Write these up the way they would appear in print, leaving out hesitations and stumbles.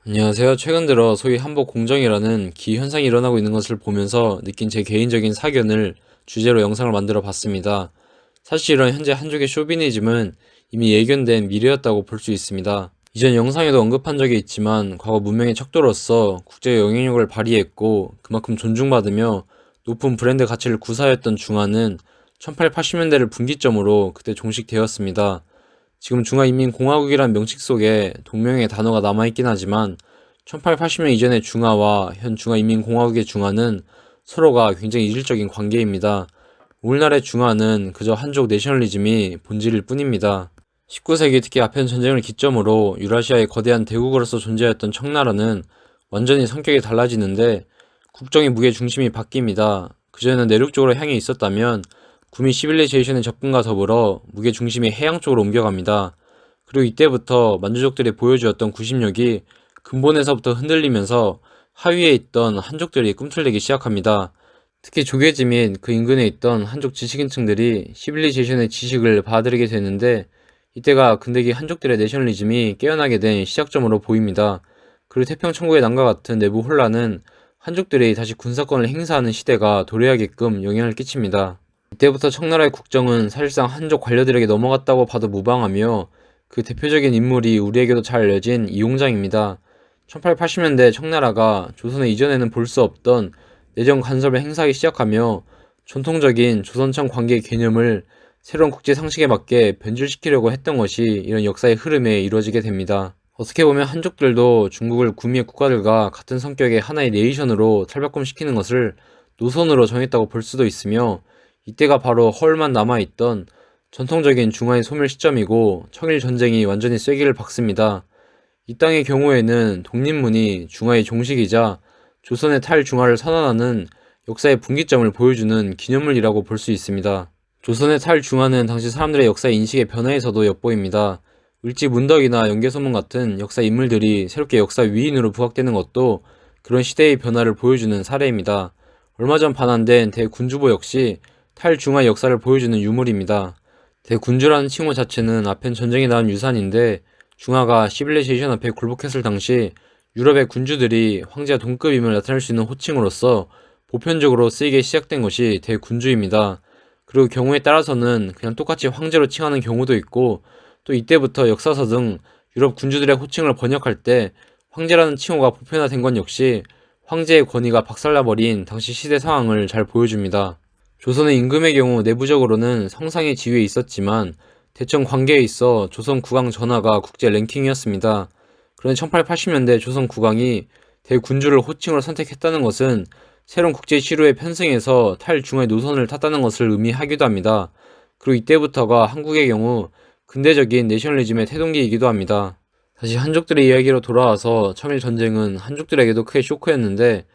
안녕하세요. 최근 들어 소위 한복 공정이라는 기현상이 일어나고 있는 것을 보면서 느낀 제 개인적인 사견을 주제로 영상을 만들어 봤습니다. 사실 이런 현재 한족의 쇼비니즘은 이미 예견된 미래였다고 볼 수 있습니다. 이전 영상에도 언급한 적이 있지만 과거 문명의 척도로서 국제 영향력을 발휘했고 그만큼 존중받으며 높은 브랜드 가치를 구사했던 중화는 1880년대를 분기점으로 그때 종식되었습니다. 지금 중화인민공화국이란 명칭 속에 동명의 단어가 남아있긴 하지만 1880년 이전의 중화와 현 중화인민공화국의 중화는 서로가 굉장히 이질적인 관계입니다. 오늘날의 중화는 그저 한족 내셔널리즘이 본질일 뿐입니다. 19세기 특히 아편 전쟁을 기점으로 유라시아의 거대한 대국으로서 존재했던 청나라는 완전히 성격이 달라지는데 국정의 무게 중심이 바뀝니다. 그전에는 내륙 쪽으로 향해 있었다면 구미 시빌리제이션의 접근과 더불어 무게 중심이 해양 쪽으로 옮겨갑니다. 그리고 이때부터 만주족들이 보여주었던 구심력이 근본에서부터 흔들리면서 하위에 있던 한족들이 꿈틀대기 시작합니다. 특히 조계지 및 그 인근에 있던 한족 지식인층들이 시빌리제이션의 지식을 받아들이게 되는데 이때가 근대기 한족들의 내셔널리즘이 깨어나게 된 시작점으로 보입니다. 그리고 태평천국의 난과 같은 내부 혼란은 한족들이 다시 군사권을 행사하는 시대가 도래하게끔 영향을 끼칩니다. 이때부터 청나라의 국정은 사실상 한족 관료들에게 넘어갔다고 봐도 무방하며 그 대표적인 인물이 우리에게도 잘 알려진 이용장입니다. 1880년대 청나라가 조선에 이전에는 볼 수 없던 내정 간섭을 행사하기 시작하며 전통적인 조선청 관계 개념을 새로운 국제 상식에 맞게 변질시키려고 했던 것이 이런 역사의 흐름에 이루어지게 됩니다. 어떻게 보면 한족들도 중국을 구미의 국가들과 같은 성격의 하나의 네이션으로 탈바꿈시키는 것을 노선으로 정했다고 볼 수도 있으며 이때가 바로 허울만 남아있던 전통적인 중화의 소멸 시점이고 청일 전쟁이 완전히 쐐기를 박습니다. 이 땅의 경우에는 독립문이 중화의 종식이자 조선의 탈중화를 선언하는 역사의 분기점을 보여주는 기념물이라고 볼 수 있습니다. 조선의 탈중화는 당시 사람들의 역사 인식의 변화에서도 엿보입니다. 을지 문덕이나 연개소문 같은 역사 인물들이 새롭게 역사 위인으로 부각되는 것도 그런 시대의 변화를 보여주는 사례입니다. 얼마 전 반환된 대군주보 역시 탈중화 역사를 보여주는 유물입니다. 대군주라는 칭호 자체는 아편 전쟁에 나온 유산인데 중화가 시빌리제이션 앞에 굴복했을 당시 유럽의 군주들이 황제와 동급임을 나타낼 수 있는 호칭으로서 보편적으로 쓰이게 시작된 것이 대군주입니다. 그리고 경우에 따라서는 그냥 똑같이 황제로 칭하는 경우도 있고 또 이때부터 역사서 등 유럽 군주들의 호칭을 번역할 때 황제라는 칭호가 보편화된 건 역시 황제의 권위가 박살나버린 당시 시대 상황을 잘 보여줍니다. 조선의 임금의 경우 내부적으로는 성상의 지위에 있었지만 대청 관계에 있어 조선 국왕 전하가 국제 랭킹이었습니다. 그런데 1880년대 조선 국왕이 대군주를 호칭으로 선택했다는 것은 새로운 국제 시류에 편승해서 탈중화의 노선을 탔다는 것을 의미하기도 합니다. 그리고 이때부터가 한국의 경우 근대적인 내셔널리즘의 태동기이기도 합니다. 다시 한족들의 이야기로 돌아와서 청일 전쟁은 한족들에게도 크게 쇼크였는데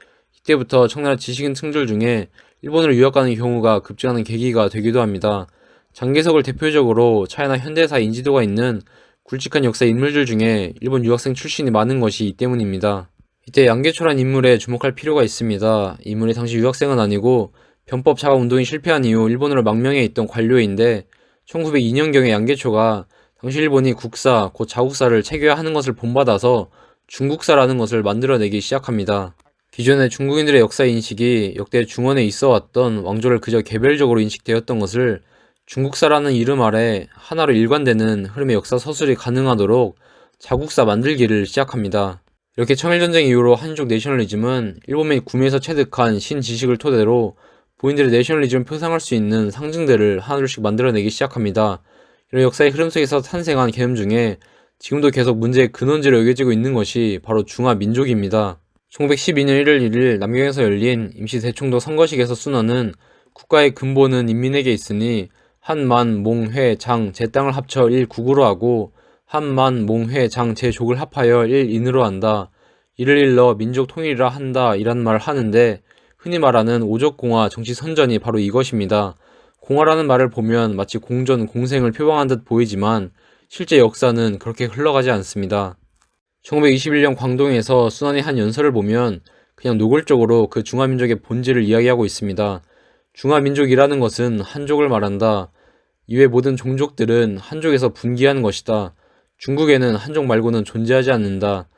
이때부터 청나라 지식인 층들 중에 일본으로 유학 가는 경우가 급증하는 계기가 되기도 합니다. 장개석을 대표적으로 차이나 현대사 인지도가 있는 굵직한 역사 인물들 중에 일본 유학생 출신이 많은 것이 이 때문입니다. 이때 양계초란 인물에 주목할 필요가 있습니다. 이 인물이 당시 유학생은 아니고 변법 자가 운동이 실패한 이후 일본으로 망명해 있던 관료인데 1902년경에 양계초가 당시 일본이 국사, 곧 자국사를 체계화하는 것을 본받아서 중국사라는 것을 만들어내기 시작합니다. 기존의 중국인들의 역사 인식이 역대 중원에 있어 왔던 왕조를 그저 개별적으로 인식되었던 것을 중국사라는 이름 아래 하나로 일관되는 흐름의 역사 서술이 가능하도록 자국사 만들기를 시작합니다. 이렇게 청일전쟁 이후로 한족 내셔널리즘은 일본 및 구미에서 체득한 신지식을 토대로 본인들의 내셔널리즘을 표상할 수 있는 상징들을 하나둘씩 만들어내기 시작합니다. 이런 역사의 흐름 속에서 탄생한 개념 중에 지금도 계속 문제의 근원지로 여겨지고 있는 것이 바로 중화민족입니다. 1912년 1월 1일 남경에서 열린 임시 대총독 선거식에서 순원은 국가의 근본은 인민에게 있으니 한만, 몽, 회, 장, 제 땅을 합쳐 1국으로 하고 한만, 몽, 회, 장, 제 족을 합하여 1인으로 한다. 이를 일러 민족 통일이라 한다. 이란 말을 하는데 흔히 말하는 오족공화 정치 선전이 바로 이것입니다. 공화라는 말을 보면 마치 공전, 공생을 표방한 듯 보이지만 실제 역사는 그렇게 흘러가지 않습니다. 1921년 광동에서 순환의 한 연설을 보면 그냥 노골적으로 그 중화민족의 본질을 이야기하고 있습니다. 중화민족이라는 것은 한족을 말한다. 이외 모든 종족들은 한족에서 분기한 것이다. 중국에는 한족 말고는 존재하지 않는다.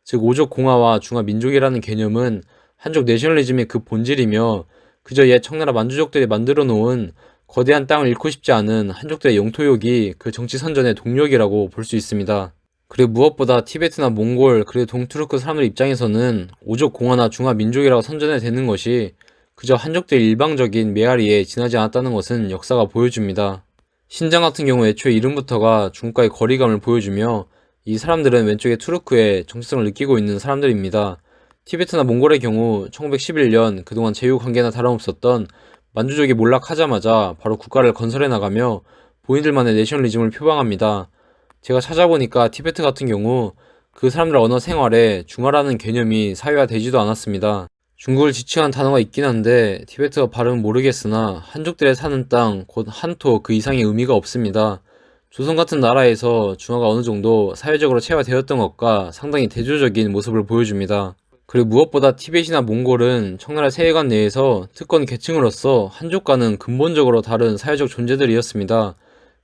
즉 오족공화와 중화민족이라는 개념은 한족 내셔널리즘의 그 본질이며 그저 옛 청나라 만주족들이 만들어 놓은 거대한 땅을 잃고 싶지 않은 한족들의 영토욕이 그 정치 선전의 동력이라고 볼 수 있습니다. 그리고 무엇보다 티베트나 몽골 그리고 동투르크 사람들 입장에서는 오족공화나 중화민족이라고 선전해 대는 것이 그저 한족들의 일방적인 메아리에 지나지 않았다는 것은 역사가 보여줍니다. 신장 같은 경우 애초에 이름부터가 중국과의 거리감을 보여주며 이 사람들은 왼쪽의 투르크의 정체성을 느끼고 있는 사람들입니다. 티베트나 몽골의 경우 1911년 그동안 제휴 관계나 다름없었던 만주족이 몰락하자마자 바로 국가를 건설해 나가며 본인들만의 내셔널리즘을 표방합니다. 제가 찾아보니까 티베트 같은 경우 그 사람들 언어 생활에 중화라는 개념이 사유화되지도 않았습니다. 중국을 지칭한 단어가 있긴 한데 티베트어 발음은 모르겠으나 한족들의 사는 땅, 곧 한토 그 이상의 의미가 없습니다. 조선 같은 나라에서 중화가 어느 정도 사회적으로 체화되었던 것과 상당히 대조적인 모습을 보여줍니다. 그리고 무엇보다 티벳이나 몽골은 청나라 세계관 내에서 특권 계층으로서 한족과는 근본적으로 다른 사회적 존재들이었습니다.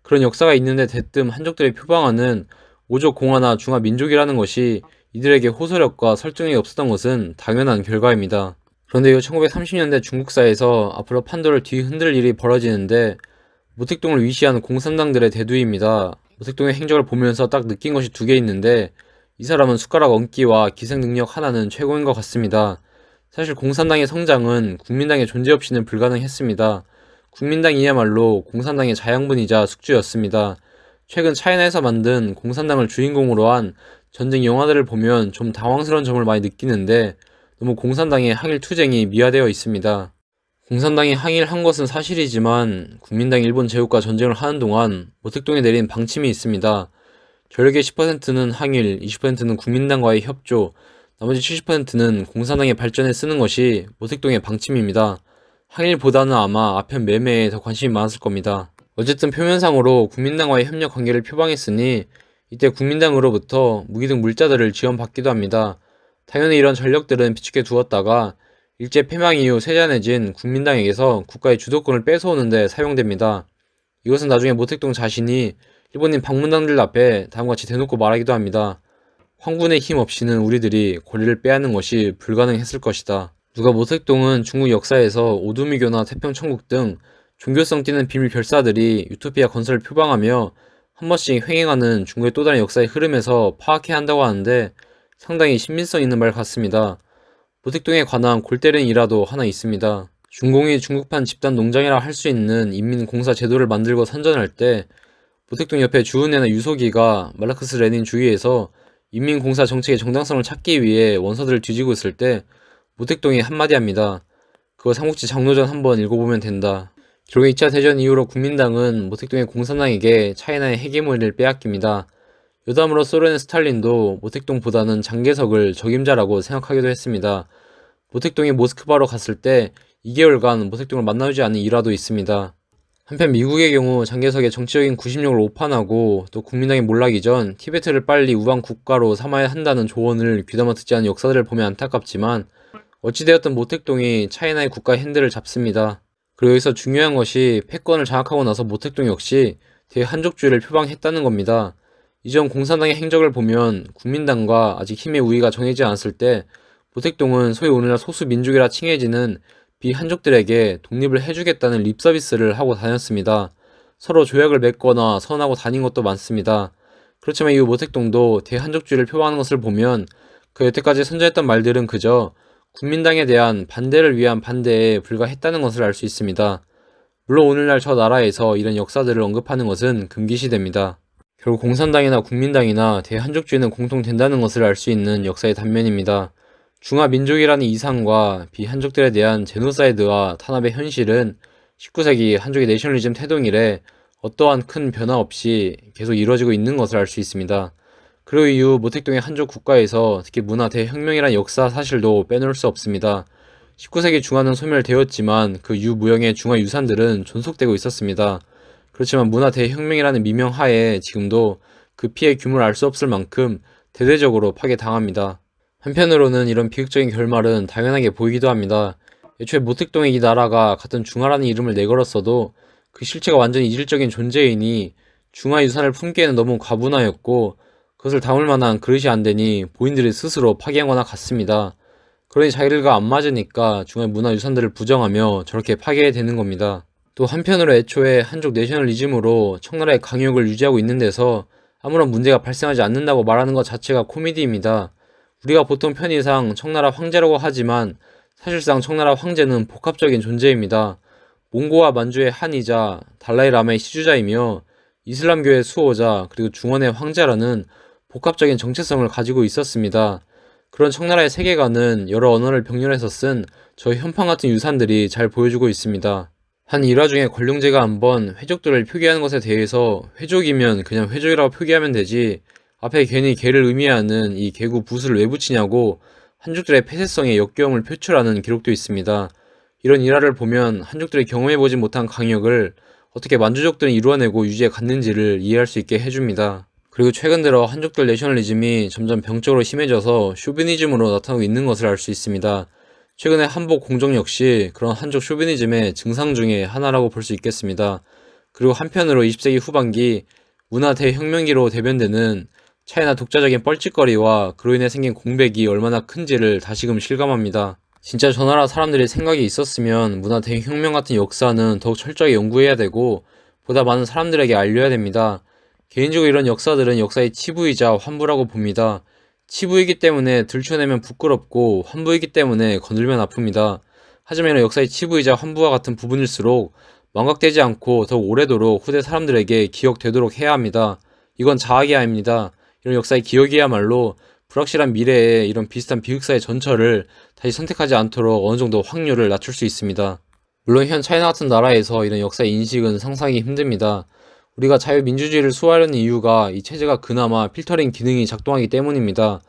그런 역사가 있는데 대뜸 한족들이 표방하는 오족 공화나 중화 민족이라는 것이 이들에게 호소력과 설득력이 없었던 것은 당연한 결과입니다. 그런데 이 1930년대 중국사에서 앞으로 판도를 뒤흔들 일이 벌어지는데 모택동을 위시하는 공산당들의 대두입니다. 모택동의 행적을 보면서 딱 느낀 것이 두 개 있는데 이 사람은 숟가락 얹기와 기생 능력 하나는 최고인 것 같습니다. 사실 공산당의 성장은 국민당의 존재 없이는 불가능했습니다. 국민당이야말로 공산당의 자양분이자 숙주였습니다. 최근 차이나에서 만든 공산당을 주인공으로 한 전쟁 영화들을 보면 좀 당황스러운 점을 많이 느끼는데 너무 공산당의 항일 투쟁이 미화되어 있습니다. 공산당이 항일한 것은 사실이지만 국민당이 일본 제국과 전쟁을 하는 동안 모택동에 내린 방침이 있습니다. 전력의 10%는 항일, 20%는 국민당과의 협조, 나머지 70%는 공산당의 발전에 쓰는 것이 모택동의 방침입니다. 항일보다는 아마 아편 매매에 더 관심이 많았을 겁니다. 어쨌든 표면상으로 국민당과의 협력 관계를 표방했으니 이때 국민당으로부터 무기 등 물자들을 지원받기도 합니다. 당연히 이런 전력들은 비축해 두었다가 일제 패망 이후 세잔해진 국민당에게서 국가의 주도권을 뺏어오는 데 사용됩니다. 이것은 나중에 모택동 자신이 일본인 방문당들 앞에 다음과 같이 대놓고 말하기도 합니다. 황군의 힘 없이는 우리들이 권리를 빼앗는 것이 불가능했을 것이다. 누가 모택동은 중국 역사에서 오두미교나 태평천국 등 종교성 띠는 비밀 결사들이 유토피아 건설을 표방하며 한 번씩 횡행하는 중국의 또 다른 역사의 흐름에서 파악해야 한다고 하는데 상당히 신빙성 있는 말 같습니다. 모택동에 관한 골 때리는 일화도 하나 있습니다. 중공이 중국판 집단 농장이라 할 수 있는 인민공사 제도를 만들고 선전할 때 모택동 옆에 주은혜나 유석이가 마르크스 레닌 주의에서 인민공사 정책의 정당성을 찾기 위해 원서들을 뒤지고 있을 때 모택동이 한마디 합니다. 그거 삼국지 장로전 한번 읽어보면 된다. 결국 2차 대전 이후로 국민당은 모택동의 공산당에게 차이나의 헤게모니를 빼앗깁니다. 여담으로 소련의 스탈린도 모택동보다는 장개석을 적임자라고 생각하기도 했습니다. 모택동이 모스크바로 갔을 때 2개월간 모택동을 만나지 않은 일화도 있습니다. 한편 미국의 경우 장개석의 정치적인 구심력을 오판하고 또 국민당이 몰락이 전 티베트를 빨리 우방 국가로 삼아야 한다는 조언을 귀담아 듣지 않은 역사들을 보면 안타깝지만 어찌되었든 모택동이 차이나의 국가 핸들을 잡습니다. 그리고 여기서 중요한 것이 패권을 장악하고 나서 모택동 역시 대한족주의를 표방했다는 겁니다. 이전 공산당의 행적을 보면 국민당과 아직 힘의 우위가 정해지지 않았을 때 모택동은 소위 오늘날 소수민족이라 칭해지는 비한족들에게 독립을 해주겠다는 립서비스를 하고 다녔습니다. 서로 조약을 맺거나 선언하고 다닌 것도 많습니다. 그렇지만 이후 모택동도 대한족주의를 표방하는 것을 보면 그 여태까지 선전했던 말들은 그저 국민당에 대한 반대를 위한 반대에 불과했다는 것을 알 수 있습니다. 물론 오늘날 저 나라에서 이런 역사들을 언급하는 것은 금기시됩니다. 결국 공산당이나 국민당이나 대한족주의는 공통된다는 것을 알 수 있는 역사의 단면입니다. 중화민족이라는 이상과 비한족들에 대한 제노사이드와 탄압의 현실은 19세기 한족의 내셔널리즘 태동 이래 어떠한 큰 변화 없이 계속 이루어지고 있는 것을 알 수 있습니다. 그리고 이후 모택동의 한족 국가에서 특히 문화 대혁명이라는 역사 사실도 빼놓을 수 없습니다. 19세기 중화는 소멸되었지만 그 유무형의 중화 유산들은 존속되고 있었습니다. 그렇지만 문화 대혁명이라는 미명 하에 지금도 그 피해 규모를 알 수 없을 만큼 대대적으로 파괴당합니다. 한편으로는 이런 비극적인 결말은 당연하게 보이기도 합니다. 애초에 모택동의 이 나라가 같은 중화라는 이름을 내걸었어도 그 실체가 완전히 이질적인 존재이니 중화 유산을 품기에는 너무 과분하였고 그것을 담을 만한 그릇이 안 되니 본인들이 스스로 파기한 거나 같습니다. 그러니 자기들과 안 맞으니까 중요한 문화유산들을 부정하며 저렇게 파괴해 되는 겁니다. 또 한편으로 애초에 한족 내셔널리즘으로 청나라의 강력을 유지하고 있는 데서 아무런 문제가 발생하지 않는다고 말하는 것 자체가 코미디입니다. 우리가 보통 편의상 청나라 황제라고 하지만 사실상 청나라 황제는 복합적인 존재입니다. 몽고와 만주의 한이자 달라이라마의 시주자이며 이슬람교의 수호자 그리고 중원의 황제라는 복합적인 정체성을 가지고 있었습니다. 그런 청나라의 세계관은 여러 언어를 병렬해서 쓴 저 현판 같은 유산들이 잘 보여주고 있습니다. 한 일화 중에 권룡제가 한번 회족들을 표기하는 것에 대해서 회족이면 그냥 회족이라고 표기하면 되지 앞에 괜히 개를 의미하는 이 개구 붓을 왜 붙이냐고 한족들의 폐쇄성의 역겨움을 표출하는 기록도 있습니다. 이런 일화를 보면 한족들이 경험해보지 못한 강역을 어떻게 만주족들은 이루어내고 유지해 갔는지를 이해할 수 있게 해줍니다. 그리고 최근 들어 한족들 내셔널리즘이 점점 병적으로 심해져서 쇼비니즘으로 나타나고 있는 것을 알 수 있습니다. 최근에 한복 공정 역시 그런 한족 쇼비니즘의 증상 중에 하나라고 볼 수 있겠습니다. 그리고 한편으로 20세기 후반기 문화 대혁명기로 대변되는 차이나 독자적인 뻘짓거리와 그로 인해 생긴 공백이 얼마나 큰지를 다시금 실감합니다. 진짜 저 나라 사람들이 생각이 있었으면 문화 대혁명 같은 역사는 더욱 철저하게 연구해야 되고 보다 많은 사람들에게 알려야 됩니다. 개인적으로 이런 역사들은 역사의 치부이자 환부라고 봅니다. 치부이기 때문에 들춰내면 부끄럽고 환부이기 때문에 건들면 아픕니다. 하지만 이런 역사의 치부이자 환부와 같은 부분일수록 망각되지 않고 더욱 오래도록 후대 사람들에게 기억되도록 해야 합니다. 이건 자학이 아닙니다. 이런 역사의 기억이야말로 불확실한 미래에 이런 비슷한 비극사의 전철을 다시 선택하지 않도록 어느 정도 확률을 낮출 수 있습니다. 물론 현 차이나 같은 나라에서 이런 역사의 인식은 상상하기 힘듭니다. 우리가 자유민주주의를 수호하려는 이유가 이 체제가 그나마 필터링 기능이 작동하기 때문입니다.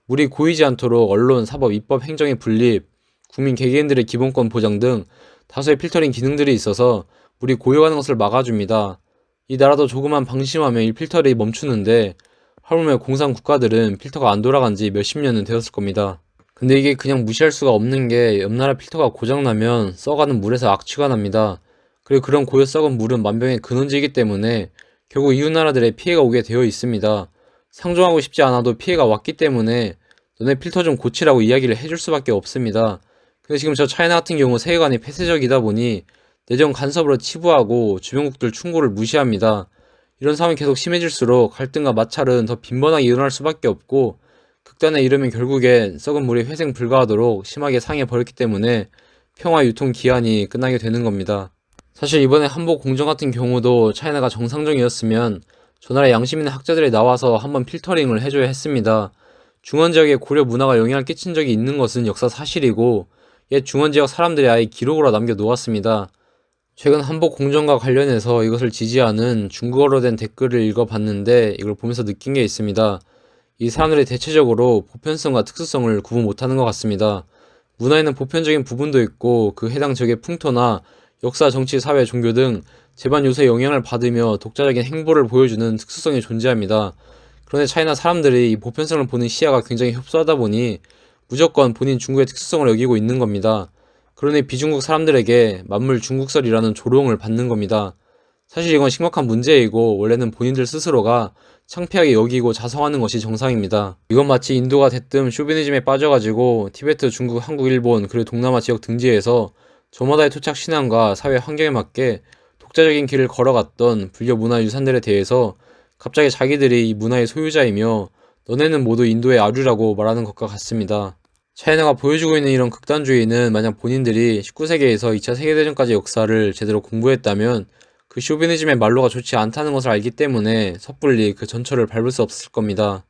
물이 고이지 않도록 언론, 사법, 입법, 행정의 분립, 국민 개개인들의 기본권 보장 등 다수의 필터링 기능들이 있어서 물이 고여가는 것을 막아줍니다. 이 나라도 조금만 방심하면 이 필터링이 멈추는데 하물며 공산 국가들은 필터가 안 돌아간 지 몇십 년은 되었을 겁니다. 근데 이게 그냥 무시할 수가 없는 게 옆나라 필터가 고장나면 썩어가는 물에서 악취가 납니다. 그리고 그런 고여 썩은 물은 만병의 근원지이기 때문에 결국 이웃나라들의 피해가 오게 되어 있습니다. 상종하고 싶지 않아도 피해가 왔기 때문에 너네 필터 좀 고치라고 이야기를 해줄 수밖에 없습니다. 근데 지금 저 차이나 같은 경우 세계관이 폐쇄적이다 보니 내정 간섭으로 치부하고 주변국들 충고를 무시합니다. 이런 상황이 계속 심해질수록 갈등과 마찰은 더 빈번하게 일어날 수밖에 없고 극단에 이르면 결국엔 썩은 물이 회생 불가하도록 심하게 상해버렸기 때문에 평화 유통 기한이 끝나게 되는 겁니다. 사실 이번에 한복 공정 같은 경우도 차이나가 정상적이었으면 저 나라 양심 있는 학자들이 나와서 한번 필터링을 해줘야 했습니다. 중원 지역에 고려 문화가 영향을 끼친 적이 있는 것은 역사 사실이고 옛 중원 지역 사람들이 아예 기록으로 남겨 놓았습니다. 최근 한복 공정과 관련해서 이것을 지지하는 중국어로 된 댓글을 읽어봤는데 이걸 보면서 느낀 게 있습니다. 이 사람들이 대체적으로 보편성과 특수성을 구분 못하는 것 같습니다. 문화에는 보편적인 부분도 있고 그 해당 지역의 풍토나 역사, 정치, 사회, 종교 등 제반 요소의 영향을 받으며 독자적인 행보를 보여주는 특수성이 존재합니다. 그런데 차이나 사람들이 이 보편성을 보는 시야가 굉장히 협소하다 보니 무조건 본인 중국의 특수성을 여기고 있는 겁니다. 그러니 비중국 사람들에게 만물 중국설이라는 조롱을 받는 겁니다. 사실 이건 심각한 문제이고 원래는 본인들 스스로가 창피하게 여기고 자성하는 것이 정상입니다. 이건 마치 인도가 대뜸 쇼비니즘에 빠져가지고 티베트, 중국, 한국, 일본 그리고 동남아 지역 등지에서 저마다의 토착 신앙과 사회 환경에 맞게 독자적인 길을 걸어갔던 불교 문화 유산들에 대해서 갑자기 자기들이 이 문화의 소유자이며 너네는 모두 인도의 아류라고 말하는 것과 같습니다. 차이나가 보여주고 있는 이런 극단주의는 만약 본인들이 19세기에서 2차 세계대전까지 역사를 제대로 공부했다면 그 쇼비니즘의 말로가 좋지 않다는 것을 알기 때문에 섣불리 그 전철을 밟을 수 없을 겁니다.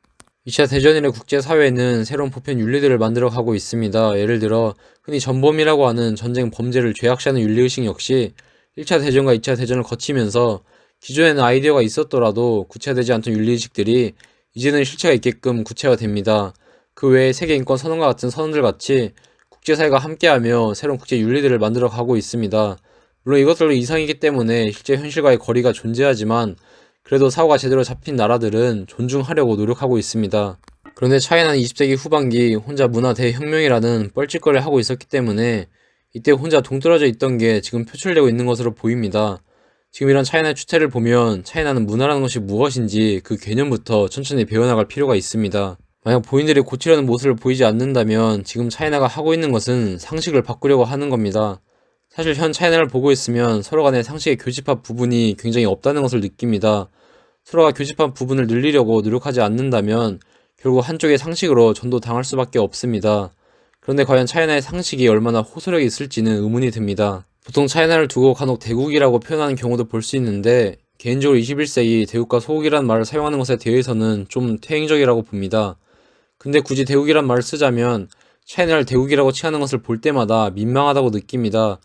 2차 대전 이래 국제사회는 새로운 보편 윤리들을 만들어 가고 있습니다. 예를 들어 흔히 전범이라고 하는 전쟁 범죄를 죄악시하는 윤리의식 역시 1차 대전과 2차 대전을 거치면서 기존에는 아이디어가 있었더라도 구체화되지 않던 윤리의식들이 이제는 실체가 있게끔 구체화됩니다. 그 외에 세계인권 선언과 같은 선언들 같이 국제사회가 함께하며 새로운 국제 윤리들을 만들어 가고 있습니다. 물론 이것들도 이상이기 때문에 실제 현실과의 거리가 존재하지만 그래도 사고가 제대로 잡힌 나라들은 존중하려고 노력하고 있습니다. 그런데 차이나는 20세기 후반기 혼자 문화 대혁명이라는 뻘짓거리를 하고 있었기 때문에 이때 혼자 동떨어져 있던 게 지금 표출되고 있는 것으로 보입니다. 지금 이런 차이나의 추태를 보면 차이나는 문화라는 것이 무엇인지 그 개념부터 천천히 배워나갈 필요가 있습니다. 만약 본인들이 고치려는 모습을 보이지 않는다면 지금 차이나가 하고 있는 것은 상식을 바꾸려고 하는 겁니다. 사실 현 차이나를 보고 있으면 서로 간의 상식의 교집합 부분이 굉장히 없다는 것을 느낍니다. 서로가 교집합 부분을 늘리려고 노력하지 않는다면 결국 한쪽의 상식으로 전도당할 수밖에 없습니다. 그런데 과연 차이나의 상식이 얼마나 호소력이 있을지는 의문이 듭니다. 보통 차이나를 두고 간혹 대국이라고 표현하는 경우도 볼 수 있는데 개인적으로 21세기 대국과 소국이라는 말을 사용하는 것에 대해서는 좀 퇴행적이라고 봅니다. 근데 굳이 대국이란 말을 쓰자면 차이나를 대국이라고 칭하는 것을 볼 때마다 민망하다고 느낍니다.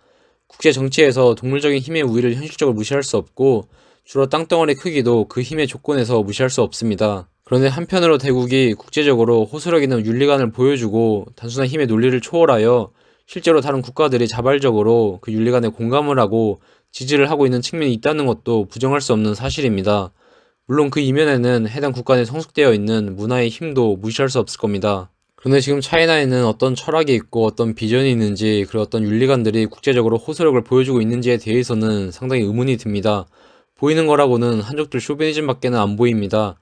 국제 정치에서 동물적인 힘의 우위를 현실적으로 무시할 수 없고 주로 땅덩어리 크기도 그 힘의 조건에서 무시할 수 없습니다. 그런데 한편으로 대국이 국제적으로 호소력 있는 윤리관을 보여주고 단순한 힘의 논리를 초월하여 실제로 다른 국가들이 자발적으로 그 윤리관에 공감을 하고 지지를 하고 있는 측면이 있다는 것도 부정할 수 없는 사실입니다. 물론 그 이면에는 해당 국가 내 성숙되어 있는 문화의 힘도 무시할 수 없을 겁니다. 그런데 지금 차이나에는 어떤 철학이 있고 어떤 비전이 있는지 그리고 어떤 윤리관들이 국제적으로 호소력을 보여주고 있는지에 대해서는 상당히 의문이 듭니다. 보이는 거라고는 한족들 쇼비니즘밖에는 안 보입니다.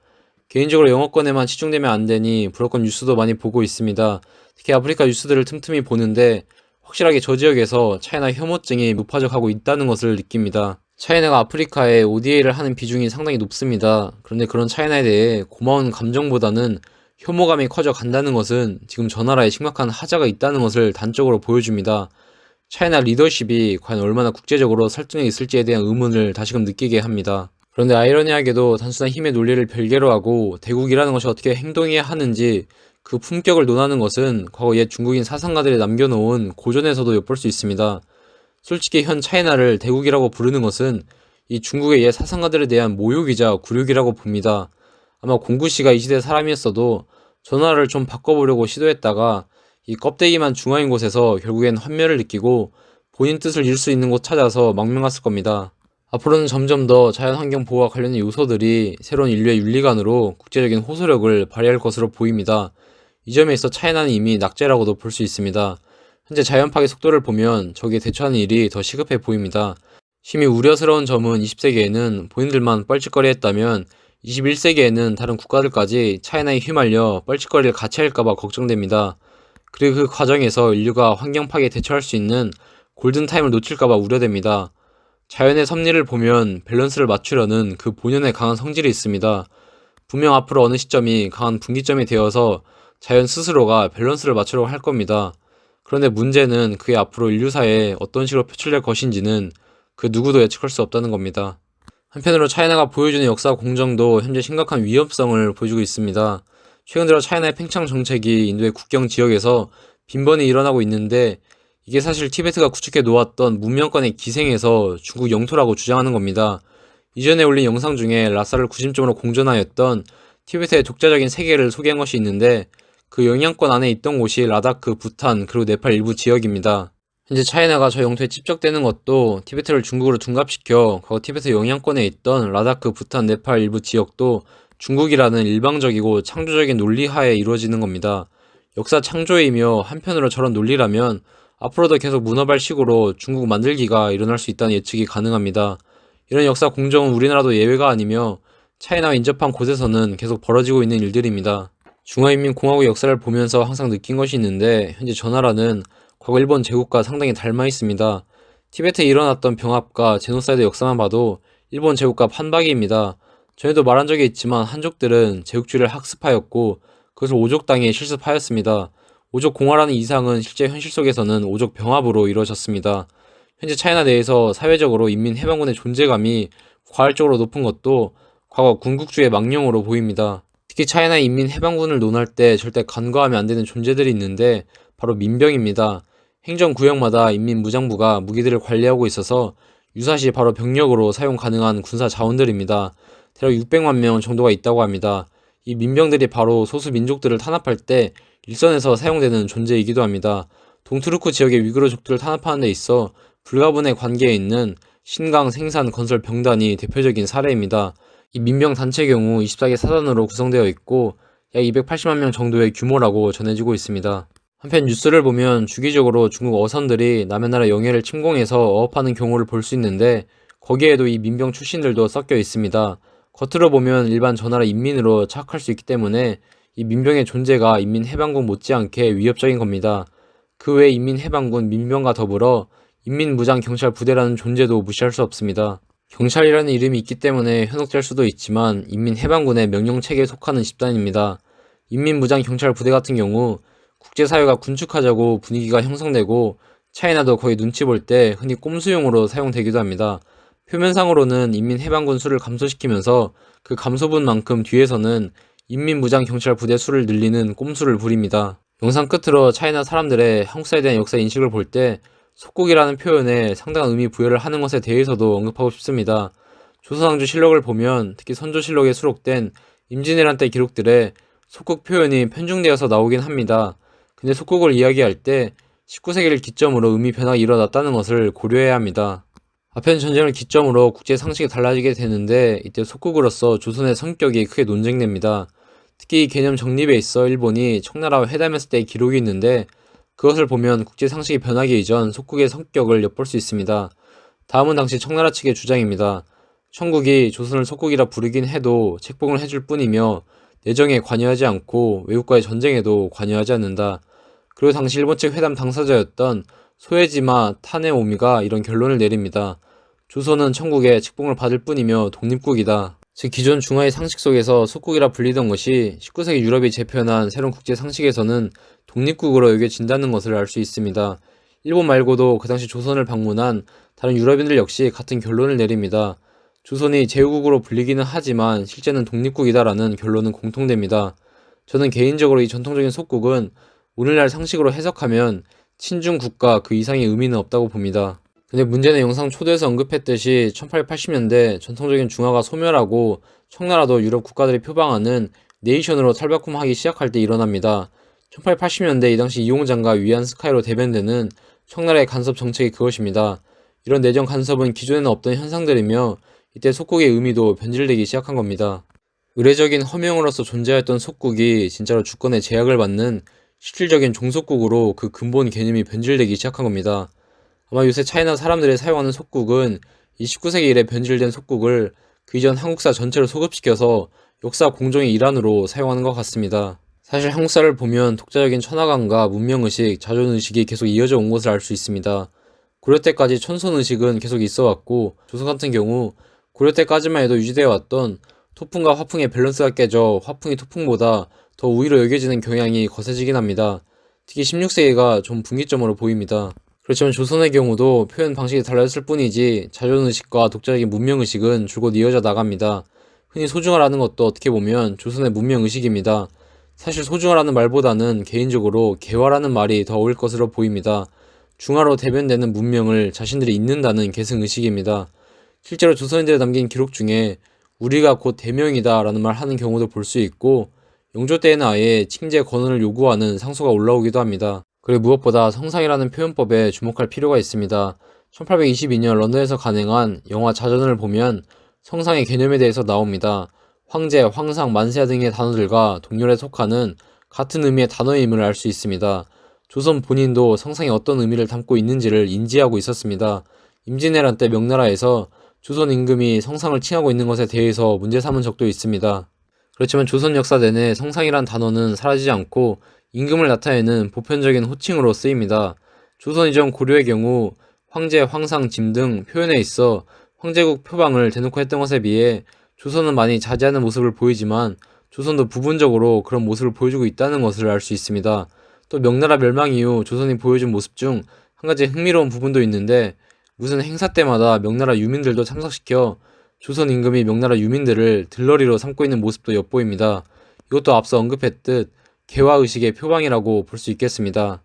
개인적으로 영어권에만 치중되면 안 되니 불어권 뉴스도 많이 보고 있습니다. 특히 아프리카 뉴스들을 틈틈이 보는데 확실하게 저 지역에서 차이나 혐오증이 무파적하고 있다는 것을 느낍니다. 차이나가 아프리카에 ODA를 하는 비중이 상당히 높습니다. 그런데 그런 차이나에 대해 고마운 감정보다는 혐오감이 커져 간다는 것은 지금 저 나라에 심각한 하자가 있다는 것을 단적으로 보여줍니다. 차이나 리더십이 과연 얼마나 국제적으로 설득력이 있을지에 대한 의문을 다시금 느끼게 합니다. 그런데 아이러니하게도 단순한 힘의 논리를 별개로 하고 대국이라는 것이 어떻게 행동해야 하는지 그 품격을 논하는 것은 과거 옛 중국인 사상가들이 남겨놓은 고전에서도 엿볼 수 있습니다. 솔직히 현 차이나를 대국이라고 부르는 것은 이 중국의 옛 사상가들에 대한 모욕이자 굴욕이라고 봅니다. 아마 공구씨가 이 시대 사람이었어도 전화를 좀 바꿔보려고 시도했다가 이 껍데기만 중화인 곳에서 결국엔 환멸을 느끼고 본인 뜻을 이룰 수 있는 곳 찾아서 망명했을 겁니다. 앞으로는 점점 더 자연환경 보호와 관련된 요소들이 새로운 인류의 윤리관으로 국제적인 호소력을 발휘할 것으로 보입니다. 이 점에 있어 차이나는 이미 낙제라고도 볼 수 있습니다. 현재 자연 파괴 속도를 보면 저기에 대처하는 일이 더 시급해 보입니다. 심히 우려스러운 점은 20세기에는 본인들만 뻘짓거리 했다면 21세기에는 다른 국가들까지 차이나에 휘말려 뻘짓거리를 같이 할까봐 걱정됩니다. 그리고 그 과정에서 인류가 환경 파괴에 대처할 수 있는 골든타임을 놓칠까봐 우려됩니다. 자연의 섭리를 보면 밸런스를 맞추려는 그 본연의 강한 성질이 있습니다. 분명 앞으로 어느 시점이 강한 분기점이 되어서 자연 스스로가 밸런스를 맞추려고 할 겁니다. 그런데 문제는 그게 앞으로 인류사에 어떤 식으로 표출될 것인지는 그 누구도 예측할 수 없다는 겁니다. 한편으로 차이나가 보여주는 역사 공정도 현재 심각한 위험성을 보여주고 있습니다. 최근 들어 차이나의 팽창 정책이 인도의 국경 지역에서 빈번히 일어나고 있는데 이게 사실 티베트가 구축해 놓았던 문명권의 기생에서 중국 영토라고 주장하는 겁니다. 이전에 올린 영상 중에 라사를 구심점으로 공전하였던 티베트의 독자적인 세계를 소개한 것이 있는데 그 영향권 안에 있던 곳이 라다크, 부탄, 그리고 네팔 일부 지역입니다. 현재 차이나가 저 영토에 집적되는 것도 티베트를 중국으로 둔갑시켜 과거 티베트 영향권에 있던 라다크, 부탄, 네팔 일부 지역도 중국이라는 일방적이고 창조적인 논리하에 이루어지는 겁니다. 역사 창조이며 한편으로 저런 논리라면 앞으로도 계속 문어발식으로 중국 만들기가 일어날 수 있다는 예측이 가능합니다. 이런 역사 공정은 우리나라도 예외가 아니며 차이나와 인접한 곳에서는 계속 벌어지고 있는 일들입니다. 중화인민공화국 역사를 보면서 항상 느낀 것이 있는데 현재 저 나라는 과거 일본 제국과 상당히 닮아 있습니다. 티베트에 일어났던 병합과 제노사이드 역사만 봐도 일본 제국과 판박이입니다. 전에도 말한 적이 있지만 한족들은 제국주의를 학습하였고 그것을 오족당에 실습하였습니다. 오족 공화라는 이상은 실제 현실 속에서는 오족 병합으로 이루어졌습니다. 현재 차이나 내에서 사회적으로 인민해방군의 존재감이 과할적으로 높은 것도 과거 군국주의 망령으로 보입니다. 특히 차이나 인민해방군을 논할 때 절대 간과하면 안 되는 존재들이 있는데 바로 민병입니다. 행정구역마다 인민무장부가 무기들을 관리하고 있어서 유사시 바로 병력으로 사용 가능한 군사 자원들입니다. 대략 600만 명 정도가 있다고 합니다. 이 민병들이 바로 소수 민족들을 탄압할 때 일선에서 사용되는 존재이기도 합니다. 동투르크 지역의 위구르족들을 탄압하는 데 있어 불가분의 관계에 있는 신강 생산 건설 병단이 대표적인 사례입니다. 이 민병 단체의 경우 24개 사단으로 구성되어 있고 약 280만 명 정도의 규모라고 전해지고 있습니다. 한편 뉴스를 보면 주기적으로 중국 어선들이 남의 나라 영해를 침공해서 어업하는 경우를 볼 수 있는데 거기에도 이 민병 출신들도 섞여 있습니다. 겉으로 보면 일반 전하라 인민으로 착각할 수 있기 때문에 이 민병의 존재가 인민해방군 못지않게 위협적인 겁니다. 그 외 인민해방군 민병과 더불어 인민무장경찰부대라는 존재도 무시할 수 없습니다. 경찰이라는 이름이 있기 때문에 현혹될 수도 있지만 인민해방군의 명령체계에 속하는 집단입니다. 인민무장경찰부대 같은 경우 국제사회가 군축하자고 분위기가 형성되고 차이나도 거의 눈치 볼 때 흔히 꼼수용으로 사용되기도 합니다. 표면상으로는 인민해방군 수를 감소시키면서 그 감소분만큼 뒤에서는 인민무장경찰부대 수를 늘리는 꼼수를 부립니다. 영상 끝으로 차이나 사람들의 한국사에 대한 역사 인식을 볼 때 속국이라는 표현에 상당한 의미 부여를 하는 것에 대해서도 언급하고 싶습니다. 조선왕조실록을 보면 특히 선조실록에 수록된 임진왜란 때 기록들에 속국 표현이 편중되어서 나오긴 합니다. 근데 속국을 이야기할 때 19세기를 기점으로 의미 변화가 일어났다는 것을 고려해야 합니다. 아편 전쟁을 기점으로 국제 상식이 달라지게 되는데 이때 속국으로서 조선의 성격이 크게 논쟁됩니다. 특히 이 개념 정립에 있어 일본이 청나라와 회담했을 때의 기록이 있는데 그것을 보면 국제 상식이 변하기 이전 속국의 성격을 엿볼 수 있습니다. 다음은 당시 청나라 측의 주장입니다. 청국이 조선을 속국이라 부르긴 해도 책봉을 해줄 뿐이며 내정에 관여하지 않고 외국과의 전쟁에도 관여하지 않는다. 그리고 당시 일본 측 회담 당사자였던 소에지마 타네오미가 이런 결론을 내립니다. 조선은 청국의 책봉을 받을 뿐이며 독립국이다. 즉 기존 중화의 상식 속에서 속국이라 불리던 것이 19세기 유럽이 재편한 새로운 국제 상식에서는 독립국으로 여겨진다는 것을 알 수 있습니다. 일본 말고도 그 당시 조선을 방문한 다른 유럽인들 역시 같은 결론을 내립니다. 조선이 제후국으로 불리기는 하지만 실제는 독립국이다라는 결론은 공통됩니다. 저는 개인적으로 이 전통적인 속국은 오늘날 상식으로 해석하면 친중 국가 그 이상의 의미는 없다고 봅니다. 근데 문제는 영상 초대에서 언급했듯이 1880년대 전통적인 중화가 소멸하고 청나라도 유럽 국가들이 표방하는 네이션으로 탈바꿈하기 시작할 때 일어납니다. 1880년대 이 당시 이홍장과 위안 스카이로 대변되는 청나라의 간섭 정책이 그것입니다. 이런 내정 간섭은 기존에는 없던 현상들이며 이때 속국의 의미도 변질되기 시작한 겁니다. 의례적인 허명으로서 존재했던 속국이 진짜로 주권의 제약을 받는 실질적인 종속국으로 그 근본 개념이 변질되기 시작한 겁니다. 아마 요새 차이나 사람들이 사용하는 속국은 이 19세기 이래 변질된 속국을 그 이전 한국사 전체를 소급시켜서 역사 공정의 일환으로 사용하는 것 같습니다. 사실 한국사를 보면 독자적인 천하감과 문명의식, 자존의식이 계속 이어져 온 것을 알 수 있습니다. 고려 때까지 천손의식은 계속 있어 왔고 조선 같은 경우 고려 때까지만 해도 유지되어 왔던 토풍과 화풍의 밸런스가 깨져 화풍이 토풍보다 더 우위로 여겨지는 경향이 거세지긴 합니다. 특히 16세기가 좀 분기점으로 보입니다. 그렇지만 조선의 경우도 표현 방식이 달라졌을 뿐이지 자존의식과 독자적인 문명의식은 줄곧 이어져 나갑니다. 흔히 소중하라는 것도 어떻게 보면 조선의 문명의식입니다. 사실 소중하라는 말보다는 개인적으로 개화라는 말이 더 어울릴 것으로 보입니다. 중화로 대변되는 문명을 자신들이 잇는다는 계승의식입니다. 실제로 조선인들이 남긴 기록 중에 우리가 곧 대명이다 라는 말 하는 경우도 볼 수 있고 영조 때에는 아예 칭제 권한을 요구하는 상소가 올라오기도 합니다. 그리고 무엇보다 성상이라는 표현법에 주목할 필요가 있습니다. 1822년 런던에서 간행한 영화 자전을 보면 성상의 개념에 대해서 나옵니다. 황제, 황상, 만세야 등의 단어들과 동렬에 속하는 같은 의미의 단어임을 알 수 있습니다. 조선 본인도 성상이 어떤 의미를 담고 있는지를 인지하고 있었습니다. 임진왜란 때 명나라에서 조선 임금이 성상을 칭하고 있는 것에 대해서 문제 삼은 적도 있습니다. 그렇지만 조선 역사 내내 성상이란 단어는 사라지지 않고 임금을 나타내는 보편적인 호칭으로 쓰입니다. 조선 이전 고려의 경우 황제, 황상, 짐 등 표현에 있어 황제국 표방을 대놓고 했던 것에 비해 조선은 많이 자제하는 모습을 보이지만 조선도 부분적으로 그런 모습을 보여주고 있다는 것을 알 수 있습니다. 또 명나라 멸망 이후 조선이 보여준 모습 중 한 가지 흥미로운 부분도 있는데 무슨 행사 때마다 명나라 유민들도 참석시켜 조선 임금이 명나라 유민들을 들러리로 삼고 있는 모습도 엿보입니다. 이것도 앞서 언급했듯 개화의식의 표방이라고 볼 수 있겠습니다.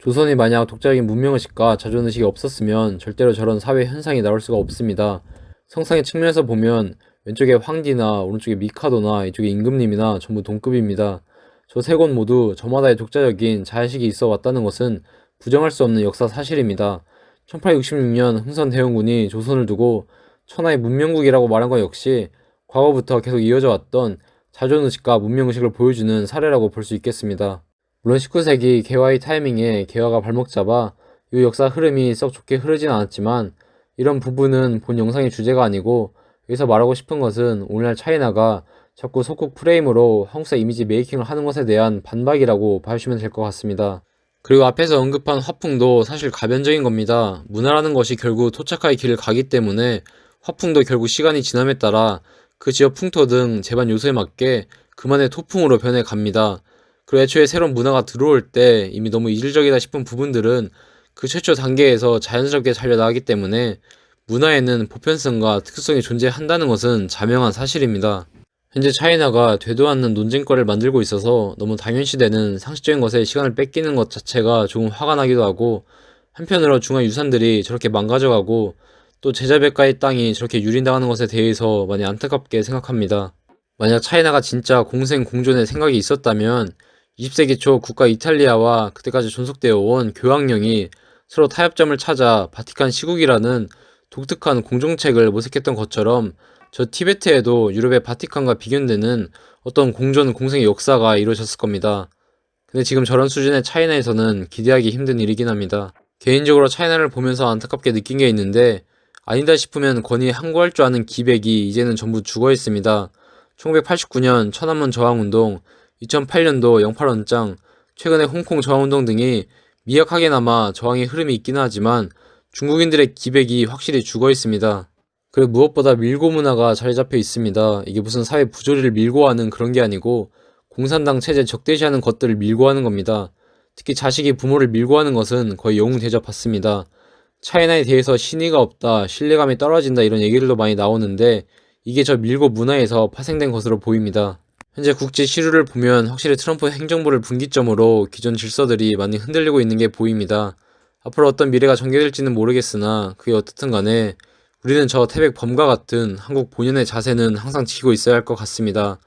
조선이 만약 독자적인 문명의식과 자존의식이 없었으면 절대로 저런 사회 현상이 나올 수가 없습니다. 성상의 측면에서 보면 왼쪽에 황디나 오른쪽에 미카도나 이쪽에 임금님이나 전부 동급입니다. 저 세 곳 모두 저마다의 독자적인 자의식이 있어 왔다는 것은 부정할 수 없는 역사 사실입니다. 1866년 흥선대원군이 조선을 두고 천하의 문명국이라고 말한 것 역시 과거부터 계속 이어져 왔던 자존의식과 문명의식을 보여주는 사례라고 볼 수 있겠습니다. 물론 19세기 개화의 타이밍에 개화가 발목 잡아 이 역사 흐름이 썩 좋게 흐르진 않았지만 이런 부분은 본 영상의 주제가 아니고 여기서 말하고 싶은 것은 오늘날 차이나가 자꾸 속국 프레임으로 한국사 이미지 메이킹을 하는 것에 대한 반박이라고 봐주시면 될 것 같습니다. 그리고 앞에서 언급한 화풍도 사실 가변적인 겁니다. 문화라는 것이 결국 토착화의 길을 가기 때문에 화풍도 결국 시간이 지남에 따라 그 지역 풍토 등 제반 요소에 맞게 그만의 토풍으로 변해 갑니다. 그리고 애초에 새로운 문화가 들어올 때 이미 너무 이질적이다 싶은 부분들은 그 최초 단계에서 자연스럽게 살려나가기 때문에 문화에는 보편성과 특수성이 존재한다는 것은 자명한 사실입니다. 현재 차이나가 되도 않는 논쟁거리를 만들고 있어서 너무 당연시되는 상식적인 것에 시간을 뺏기는 것 자체가 조금 화가 나기도 하고, 한편으로 중화유산들이 저렇게 망가져가고 또 제자백가의 땅이 저렇게 유린당하는 것에 대해서 많이 안타깝게 생각합니다. 만약 차이나가 진짜 공생공존의 생각이 있었다면 20세기 초 국가 이탈리아와 그때까지 존속되어 온 교황령이 서로 타협점을 찾아 바티칸 시국이라는 독특한 공정책을 모색했던 것처럼 저 티베트에도 유럽의 바티칸과 비견되는 어떤 공존 공생의 역사가 이루어졌을 겁니다. 근데 지금 저런 수준의 차이나에서는 기대하기 힘든 일이긴 합니다. 개인적으로 차이나를 보면서 안타깝게 느낀 게 있는데, 아니다 싶으면 권위에 항거할 줄 아는 기백이 이제는 전부 죽어 있습니다. 1989년 천안문 저항운동, 2008년도 08원장, 최근에 홍콩 저항운동 등이 미약하게나마 저항의 흐름이 있기는 하지만 중국인들의 기백이 확실히 죽어 있습니다. 그리고 무엇보다 밀고 문화가 자리 잡혀 있습니다. 이게 무슨 사회 부조리를 밀고 하는 그런 게 아니고 공산당 체제 적대시하는 것들을 밀고 하는 겁니다. 특히 자식이 부모를 밀고 하는 것은 거의 영웅 대접받습니다. 차이나에 대해서 신의가 없다, 신뢰감이 떨어진다 이런 얘기들도 많이 나오는데 이게 저 밀고 문화에서 파생된 것으로 보입니다. 현재 국제 시류를 보면 확실히 트럼프 행정부를 분기점으로 기존 질서들이 많이 흔들리고 있는 게 보입니다. 앞으로 어떤 미래가 전개될지는 모르겠으나 그게 어떻든 간에 우리는 저 태백 범과 같은 한국 본연의 자세는 항상 지키고 있어야 할 것 같습니다.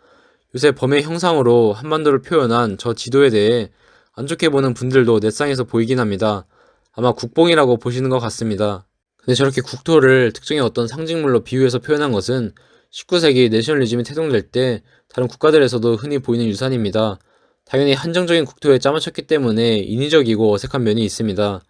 요새 범의 형상으로 한반도를 표현한 저 지도에 대해 안 좋게 보는 분들도 넷상에서 보이긴 합니다. 아마 국뽕이라고 보시는 것 같습니다. 근데 저렇게 국토를 특정의 어떤 상징물로 비유해서 표현한 것은 19세기 내셔널리즘이 태동될 때 다른 국가들에서도 흔히 보이는 유산입니다. 당연히 한정적인 국토에 짜맞췄기 때문에 인위적이고 어색한 면이 있습니다.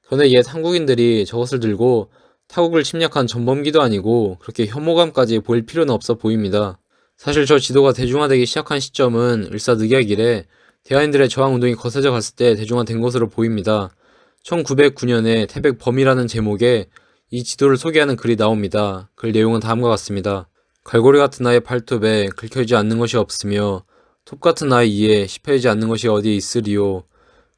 그런데 옛 한국인들이 저것을 들고 타국을 침략한 전범기도 아니고 그렇게 혐오감까지 보일 필요는 없어 보입니다. 사실 저 지도가 대중화되기 시작한 시점은 을사늑약이래 대한인들의 저항운동이 거세져 갔을 때 대중화된 것으로 보입니다. 1909년에 태백범이라는 제목의 이 지도를 소개하는 글이 나옵니다. 글 내용은 다음과 같습니다. 갈고리 같은 나의 발톱에 긁혀지지 않는 것이 없으며 톱 같은 나의 이에 씹혀지지 않는 것이 어디에 있으리요.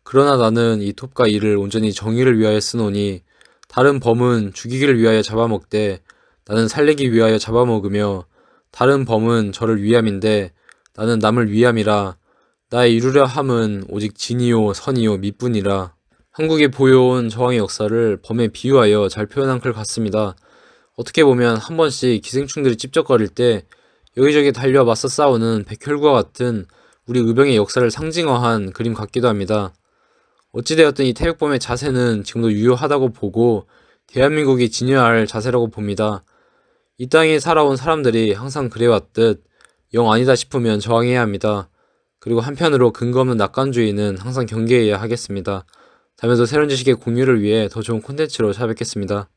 그러나 나는 이 톱과 이를 온전히 정의를 위하여 쓰노니 다른 범은 죽이기를 위하여 잡아먹되 나는 살리기 위하여 잡아먹으며 다른 범은 저를 위함인데 나는 남을 위함이라. 나의 이루려 함은 오직 진이요 선이요 미뿐이라. 한국이 보여온 저항의 역사를 범에 비유하여 잘 표현한 글 같습니다. 어떻게 보면 한 번씩 기생충들이 찝쩍거릴 때 여기저기 달려 맞서 싸우는 백혈구와 같은 우리 의병의 역사를 상징화한 그림 같기도 합니다. 어찌되었든 이 태백범의 자세는 지금도 유효하다고 보고 대한민국이 지녀야 할 자세라고 봅니다. 이 땅에 살아온 사람들이 항상 그래왔듯 영 아니다 싶으면 저항해야 합니다. 그리고 한편으로 근거 없는 낙관주의는 항상 경계해야 하겠습니다. 다음에도 새로운 지식의 공유를 위해 더 좋은 콘텐츠로 찾아뵙겠습니다.